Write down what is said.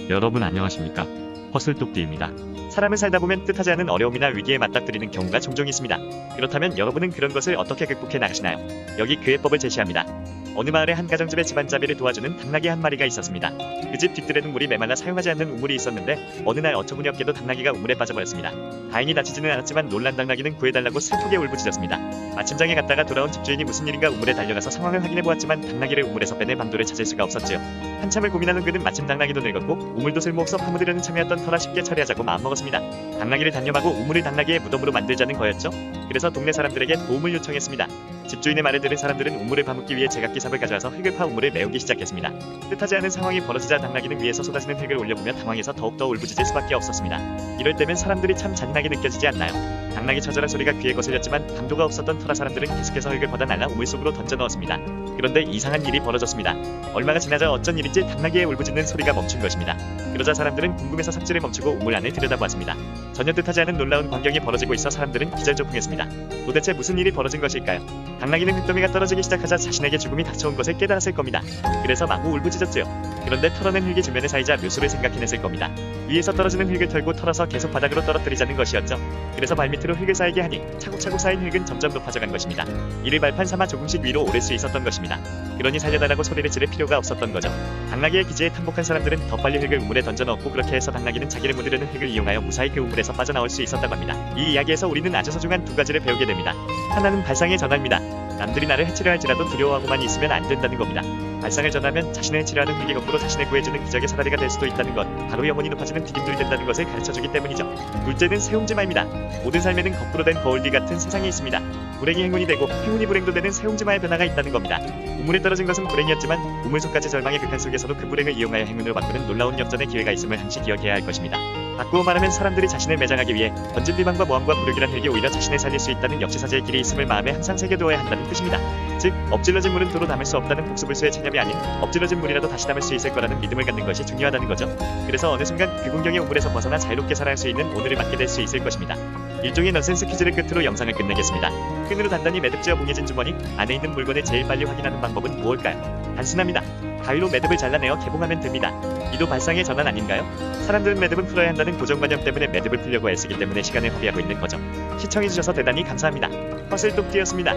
여러분 안녕하십니까? 허슬똑띠입니다. 사람은 살다 보면 뜻하지 않은 어려움이나 위기에 맞닥뜨리는 경우가 종종 있습니다. 그렇다면 여러분은 그런 것을 어떻게 극복해 나가시나요? 여기 그 해법을 제시합니다. 어느 마을에 한 가정집에 집안잡이를 도와주는 당나귀 한 마리가 있었습니다. 그 집 뒷뜰에는 물이 메말라 사용하지 않는 우물이 있었는데 어느 날 어처구니없게도 당나귀가 우물에 빠져버렸습니다. 다행히 다치지는 않았지만 놀란 당나귀는 구해달라고 슬프게 울부짖었습니다. 마침장에 갔다가 돌아온 집주인이 무슨 일인가 우물에 달려가서 상황을 확인해보았지만 당나귀를 우물에서 빼내 방도를 찾을 수가 없었지요. 한참을 고민하는 그는 마침 당나귀도 늙었고 우물도 쓸모없어 파묻으려는 참이었던 터라 쉽게 처리하자고 마음먹었습니다. 당나귀를 단념하고 우물을 당나귀의 무덤으로 만들자는 거였죠. 그래서 동네 사람들에게 도움을 요청했습니다. 집주인의 말을 들은 사람들은 우물을 파묻기 위해 제각기삽을 가져와서 흙을 파 우물을 메우기 시작했습니다. 뜻하지 않은 상황이 벌어지자 당나귀는 위에서 쏟아지는 흙을 올려보며 당황해서 더욱더 울부짖을 수밖에 없었습니다. 이럴 때면 사람들이 참 잔인하게 느껴지지 않나요? 당나귀 처절한 소리가 귀에 거슬렸지만 방도가 없었던 터라 사람들은 계속해서 흙을 퍼다 날라 우물 속으로 던져 넣었습니다. 그런데 이상한 일이 벌어졌습니다. 얼마가 지나자 어쩐 일인지 당나귀의 울부짖는 소리가 멈춘 것입니다. 그러자 사람들은 궁금해서 삽질을 멈추고 우물 안을 들여다보았습니다. 전혀 뜻하지 않은 놀라운 광경이 벌어지고 있어 사람들은 기절조풍했습니다. 도대체 무슨 일이 벌어진 것일까요? 당나귀는 흙더미가 떨어지기 시작하자 자신에게 죽음이 닥쳐온 것을 깨달았을 겁니다. 그래서 마구 울부짖었지요. 그런데 털어낸 흙이 주변에 쌓이자 묘수를 생각해냈을 겁니다. 위에서 떨어지는 흙을 털고 털어서 계속 바닥으로 떨어뜨리자는 것이었죠. 그래서 발밑으로 흙을 쌓이게 하니 차곡차곡 쌓인 흙은 점점 높아져간 것입니다. 이를 발판 삼아 조금씩 위로 오를 수 있었던 것입니다. 그러니 살려달라고 소리를 지를 필요가 없었던 거죠. 당나귀의 기지에 탐복한 사람들은 더 빨리 흙을 우물에 던져 넣었고 그렇게 해서 당나귀는 자기를 묻으려는 흙을 이용하여 무사히 그 우물에서 빠져나올 수 있었다고 합니다. 이 이야기에서 우리는 아주 소중한 두 가지를 배우게 됩니다. 하나는 발상의 전환입니다. 남들이 나를 해치려 할지라도 두려워하고만 있으면 안 된다는 겁니다. 발상을 전하면 자신을 해치려 하는 흙이 거꾸로 자신을 구해주는 기적의 사다리가 될 수도 있다는 것, 바로 영혼이 높아지는 디딤돌이 된다는 것을 가르쳐주기 때문이죠. 둘째는 세옹지마입니다. 모든 삶에는 거꾸로 된 거울뒤 같은 세상이 있습니다. 불행이 행운이 되고 행운이 불행도 되는 세옹지마의 변화가 있다는 겁니다. 우물에 떨어진 것은 불행이었지만 우물 속까지 절망의 극한 속에서도 그 불행을 이용하여 행운으로 바꾸는 놀라운 역전의 기회가 있음을 항시 기억해야 할 것입니다. 바꾸어 말하면 사람들이 자신을 매장하기 위해 던진 비방과 모함과 불효이란 흙이 오히려 자신을 살릴 수 있다는 역시사지의 길이 있음을 마음에 항상 새겨두어야 한다는 뜻입니다. 즉 엎질러진 물은 도로 담을 수 없다는 복수불수의 체념이 아닌 엎질러진 물이라도 다시 담을 수 있을 거라는 믿음을 갖는 것이 중요하다는 거죠. 그래서 어느 순간 그 공경의 우물에서 벗어나 자유롭게 살아갈 수 있는 오늘을 맞게 될 수 있을 것입니다. 일종의 넌센스 퀴즈를 끝으로 영상을 끝내겠습니다. 끈으로 단단히 매듭지어 봉해진 주머니 안에 있는 물건을 제일 빨리 확인하는 방법은 무엇일까요? 단순합니다. 가위로 매듭을 잘라내어 개봉하면 됩니다. 이도 발상의 전환 아닌가요? 사람들은 매듭은 풀어야 한다는 고정관념 때문에 매듭을 풀려고 애쓰기 때문에 시간을 허비하고 있는 거죠. 시청해주셔서 대단히 감사합니다. 허슬똑띠였습니다.